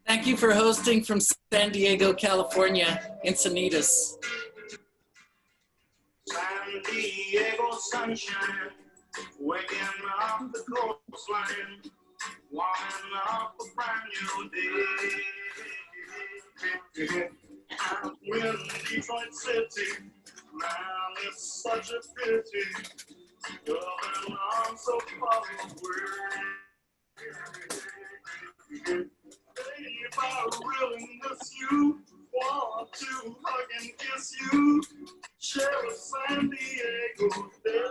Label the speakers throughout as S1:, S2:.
S1: Thank you for hosting from San Diego, California, Encinitas.
S2: San Diego sunshine, waking up the coastline, warming up a brand new day. Out in Detroit City, man, it's such a pity, going on so far away. If I really miss you, want to hug and kiss you, share a San Diego day.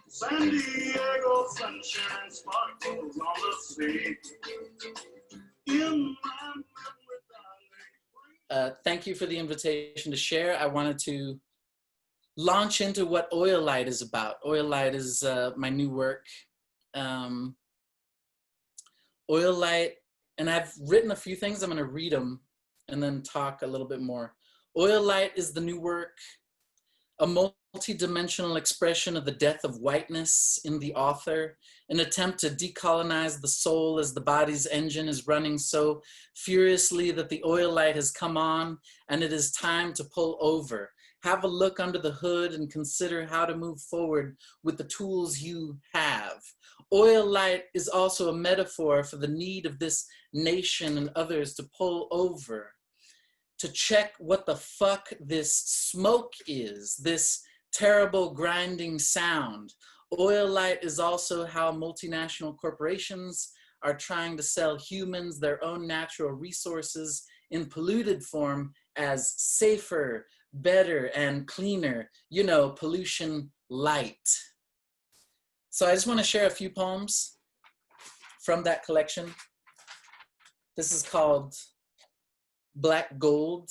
S2: San Diego sunshine sparkles on the sea. In my memory, darling.
S1: Thank you for the invitation to share. I wanted to launch into what Oil Light is about. Oil Light is my new work. Oil Light, and I've written a few things. I'm going to read them and then talk a little bit more. Oil Light is the new work, a multi-dimensional expression of the death of whiteness in the author, an attempt to decolonize the soul as the body's engine is running so furiously that the oil light has come on and it is time to pull over. Have a look under the hood and consider how to move forward with the tools you have. Oil light is also a metaphor for the need of this nation and others to pull over, to check what the fuck this smoke is, this terrible grinding sound. Oil light is also how multinational corporations are trying to sell humans their own natural resources in polluted form as safer, better, and cleaner, you know, pollution light. So I just want to share a few poems from that collection. This is called Black Gold.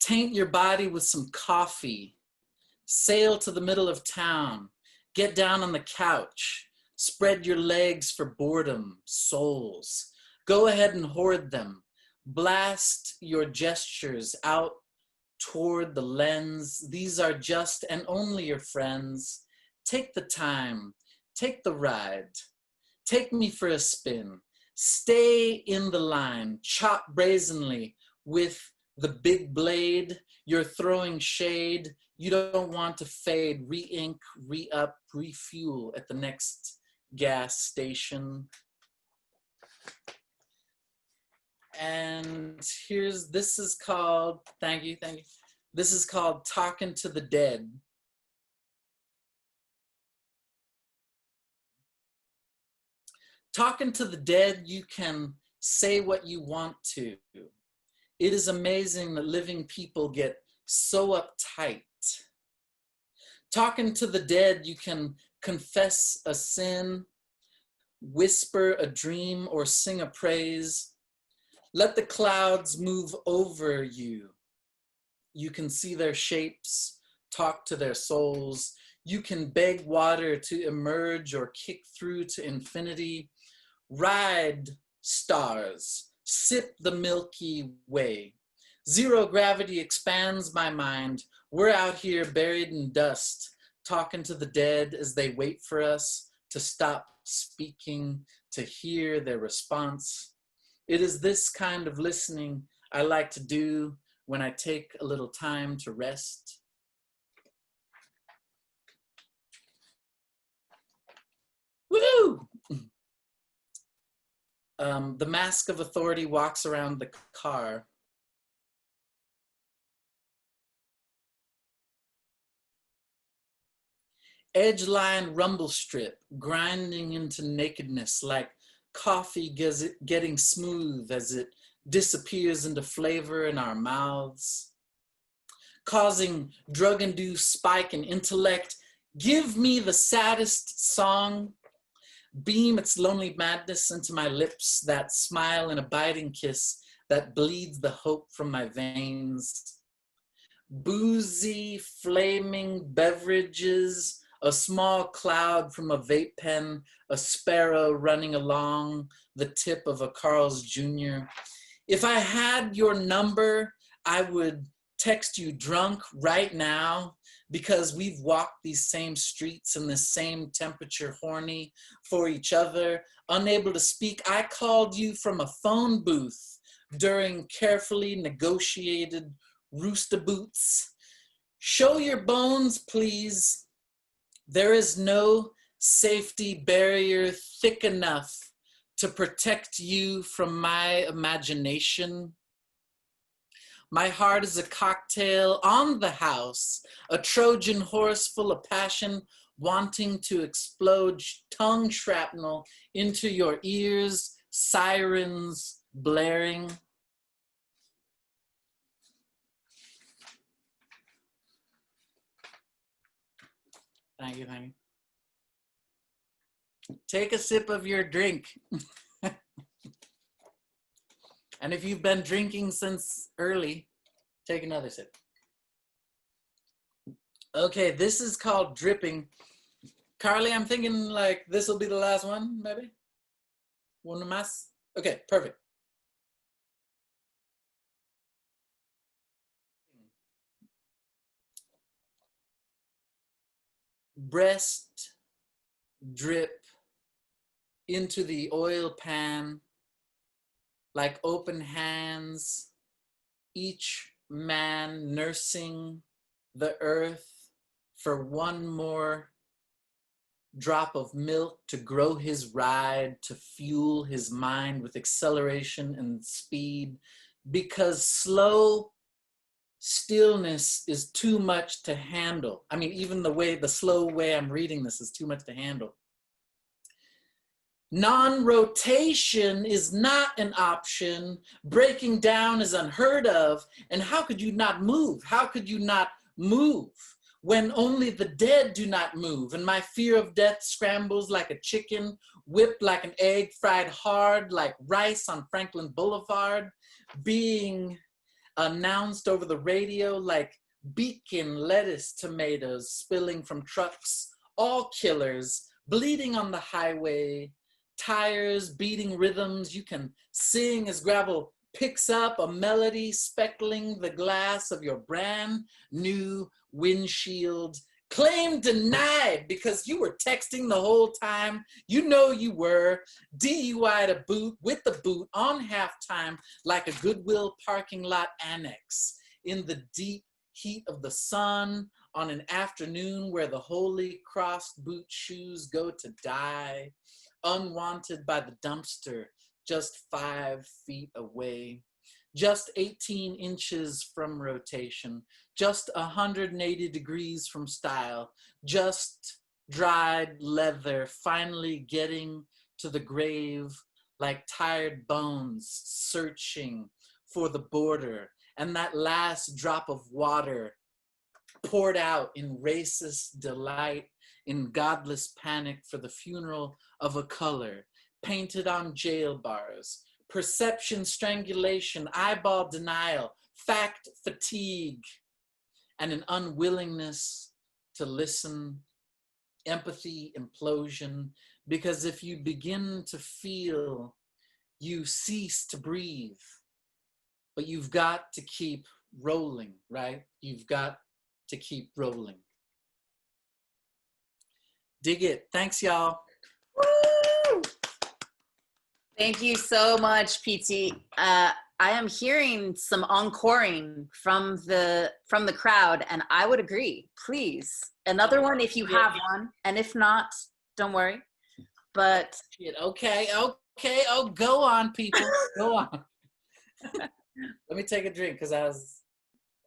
S1: Taint your body with some coffee. Sail to the middle of town. Get down on the couch. Spread your legs for boredom, souls. Go ahead and hoard them. Blast your gestures out toward the lens. These are just and only your friends. Take the time. Take the ride. Take me for a spin. Stay in the line. Chop brazenly with the big blade. You're throwing shade. You don't want to fade. Re-ink, re-up, refuel at the next gas station. And this is called, thank you. This is called Talking to the Dead. Talking to the dead, you can say what you want to. It is amazing that living people get so uptight. Talking to the dead, you can confess a sin, whisper a dream, or sing a praise. Let the clouds move over you. You can see their shapes, talk to their souls. You can beg water to emerge or kick through to infinity. Ride stars, sip the Milky Way. Zero gravity expands my mind. We're out here buried in dust, talking to the dead as they wait for us to stop speaking, to hear their response. It is this kind of listening I like to do when I take a little time to rest. Woo! The mask of authority walks around the car. Edge line rumble strip, grinding into nakedness like coffee getting smooth as it disappears into flavor in our mouths. Causing drug-induced spike in intellect, give me the saddest song. Beam its lonely madness into my lips, that smile and a biting kiss that bleeds the hope from my veins. Boozy, flaming beverages, a small cloud from a vape pen, a sparrow running along the tip of a Carl's Jr. If I had your number, I would text you drunk right now because we've walked these same streets in the same temperature, horny for each other, unable to speak. I called you from a phone booth during carefully negotiated rooster boots. Show your bones, please. There is no safety barrier thick enough to protect you from my imagination. My heart is a cocktail on the house, a Trojan horse full of passion, wanting to explode tongue shrapnel into your ears, sirens blaring. Thank you, thank you. Take a sip of your drink. And if you've been drinking since early, take another sip. Okay, this is called dripping. Carly, I'm thinking like this will be the last one, maybe? One más? Okay, perfect. Breast drip into the oil pan, like open hands, each man nursing the earth for one more drop of milk to grow his ride, to fuel his mind with acceleration and speed, because slow stillness is too much to handle. I mean, even the slow way I'm reading this is too much to handle. Non-rotation is not an option. Breaking down is unheard of. And how could you not move? How could you not move when only the dead do not move? And my fear of death scrambles like a chicken, whipped like an egg, fried hard like rice on Franklin Boulevard, being announced over the radio like beacon lettuce tomatoes spilling from trucks, all killers, bleeding on the highway, tires beating rhythms you can sing as gravel picks up a melody speckling the glass of your brand new windshield. Claim denied because you were texting the whole time. You know you were. DUI to boot, with the boot on halftime like a Goodwill parking lot annex in the deep heat of the sun on an afternoon where the holy crossed boot shoes go to die, unwanted by the dumpster just 5 feet away. Just 18 inches from rotation, just 180 degrees from style, just dried leather, finally getting to the grave like tired bones searching for the border, and that last drop of water poured out in racist delight, in godless panic for the funeral of a color, painted on jail bars. Perception strangulation, eyeball denial, fact fatigue, and an unwillingness to listen, empathy implosion, because if you begin to feel, you cease to breathe, but you've got to keep rolling, right? You've got to keep rolling. Dig it. Thanks, y'all.
S3: Woo! Thank you so much, PT. I am hearing some encoring from the crowd, and I would agree. Please, another one if you have one, and if not, don't worry. But
S1: okay. Oh, go on, people. Go on. Let me take a drink because I was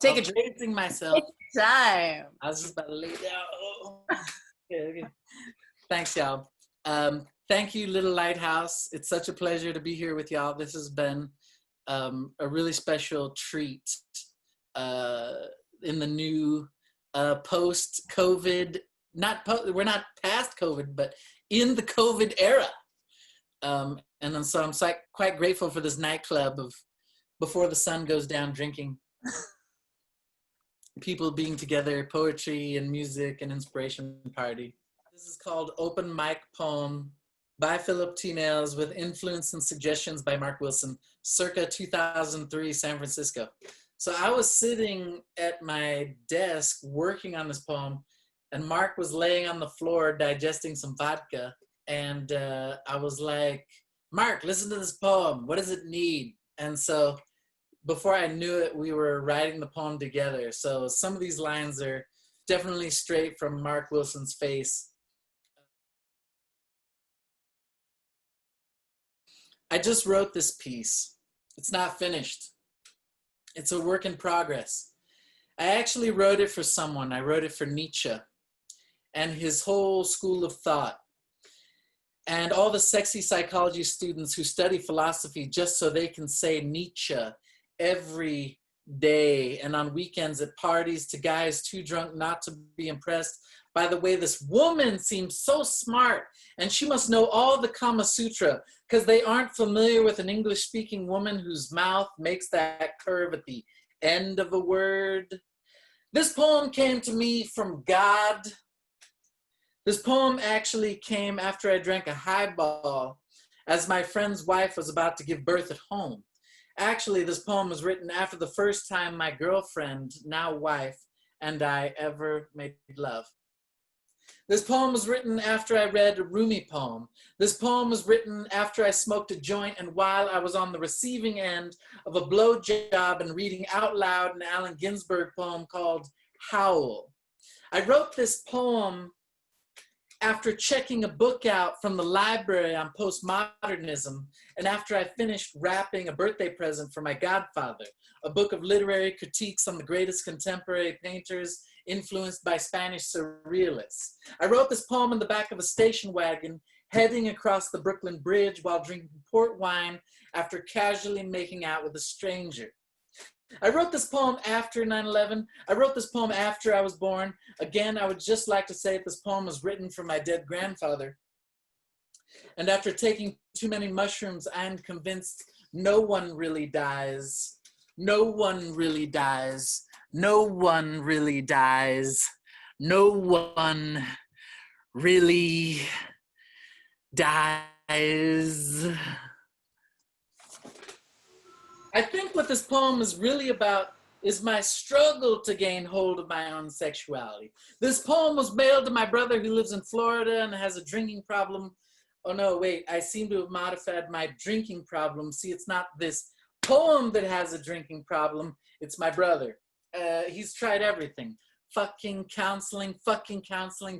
S1: drinking myself.
S3: Time.
S1: I was just about to lay down. Oh. Okay. Thanks, y'all. Thank you, Little Lighthouse. It's such a pleasure to be here with y'all. This has been a really special treat in the new post-COVID, we're not past COVID, but in the COVID era. And so I'm quite grateful for this nightclub of before the sun goes down drinking. People being together, poetry and music and inspiration party. This is called Open Mic Poem by Phillip T. with influence and suggestions by Mark Wilson, circa 2003, San Francisco. So I was sitting at my desk working on this poem, and Mark was laying on the floor digesting some vodka. And I was like, Mark, listen to this poem. What does it need? And so before I knew it, we were writing the poem together. So some of these lines are definitely straight from Mark Wilson's face. I just wrote this piece. It's not finished. It's a work in progress. I actually wrote it for someone. I wrote it for Nietzsche and his whole school of thought, and all the sexy psychology students who study philosophy just so they can say Nietzsche every day and on weekends at parties to guys too drunk not to be impressed by the way this woman seems so smart and she must know all the Kama Sutra because they aren't familiar with an English-speaking woman whose mouth makes that curve at the end of a word. This poem came to me from God. This poem actually came after I drank a highball as my friend's wife was about to give birth at home. Actually, this poem was written after the first time my girlfriend, now wife, and I ever made love. This poem was written after I read a Rumi poem. This poem was written after I smoked a joint and while I was on the receiving end of a blowjob and reading out loud an Allen Ginsberg poem called Howl. I wrote this poem after checking a book out from the library on postmodernism, and after I finished wrapping a birthday present for my godfather, a book of literary critiques on the greatest contemporary painters influenced by Spanish surrealists. I wrote this poem in the back of a station wagon, heading across the Brooklyn Bridge while drinking port wine after casually making out with a stranger. I wrote this poem after 9/11. I wrote this poem after I was born. Again, I would just like to say that this poem was written for my dead grandfather. And after taking too many mushrooms, I am convinced no one really dies. No one really dies. No one really dies. No one really dies. I think what this poem is really about is my struggle to gain hold of my own sexuality. This poem was mailed to my brother who lives in Florida and has a drinking problem. Oh no, wait, I seem to have modified my drinking problem. See, it's not this poem that has a drinking problem, it's my brother. He's tried everything. Fucking counseling,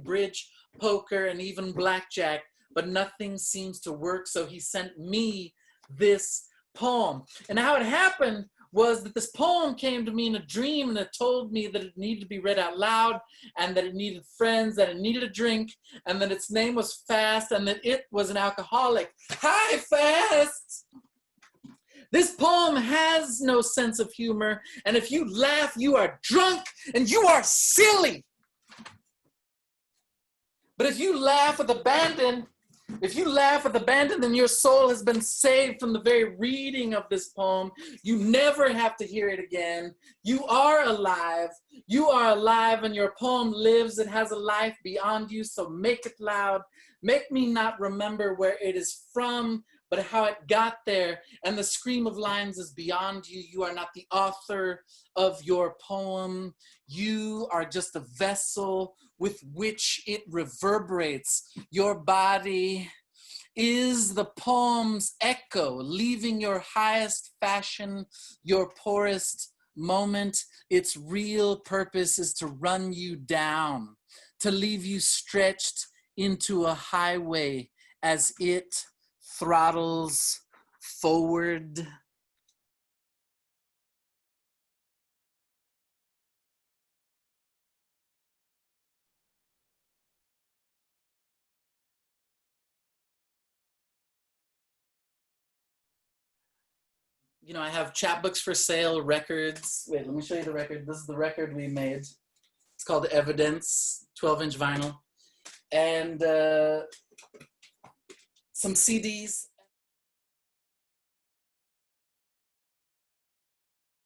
S1: bridge, poker, and even blackjack, but nothing seems to work, so he sent me this poem. And how it happened was that this poem came to me in a dream and it told me that it needed to be read out loud and that it needed friends, that it needed a drink, and that its name was Fast and that it was an alcoholic. Hi, Fast! This poem has no sense of humor, and if you laugh, you are drunk and you are silly. But if you laugh with abandon, then your soul has been saved from the very reading of this poem. You never have to hear it again. You are alive. You are alive and your poem lives. It has a life beyond you, so make it loud. Make me not remember where it is from, but how it got there. And the scream of lines is beyond you. You are not the author of your poem. You are just a vessel with which it reverberates. Your body is the poem's echo, leaving your highest fashion, your poorest moment. Its real purpose is to run you down, to leave you stretched into a highway as it throttles forward. You know, I have chapbooks for sale, records. Wait, let me show you the record. This is the record we made. It's called Evidence, 12-inch vinyl. And some CDs.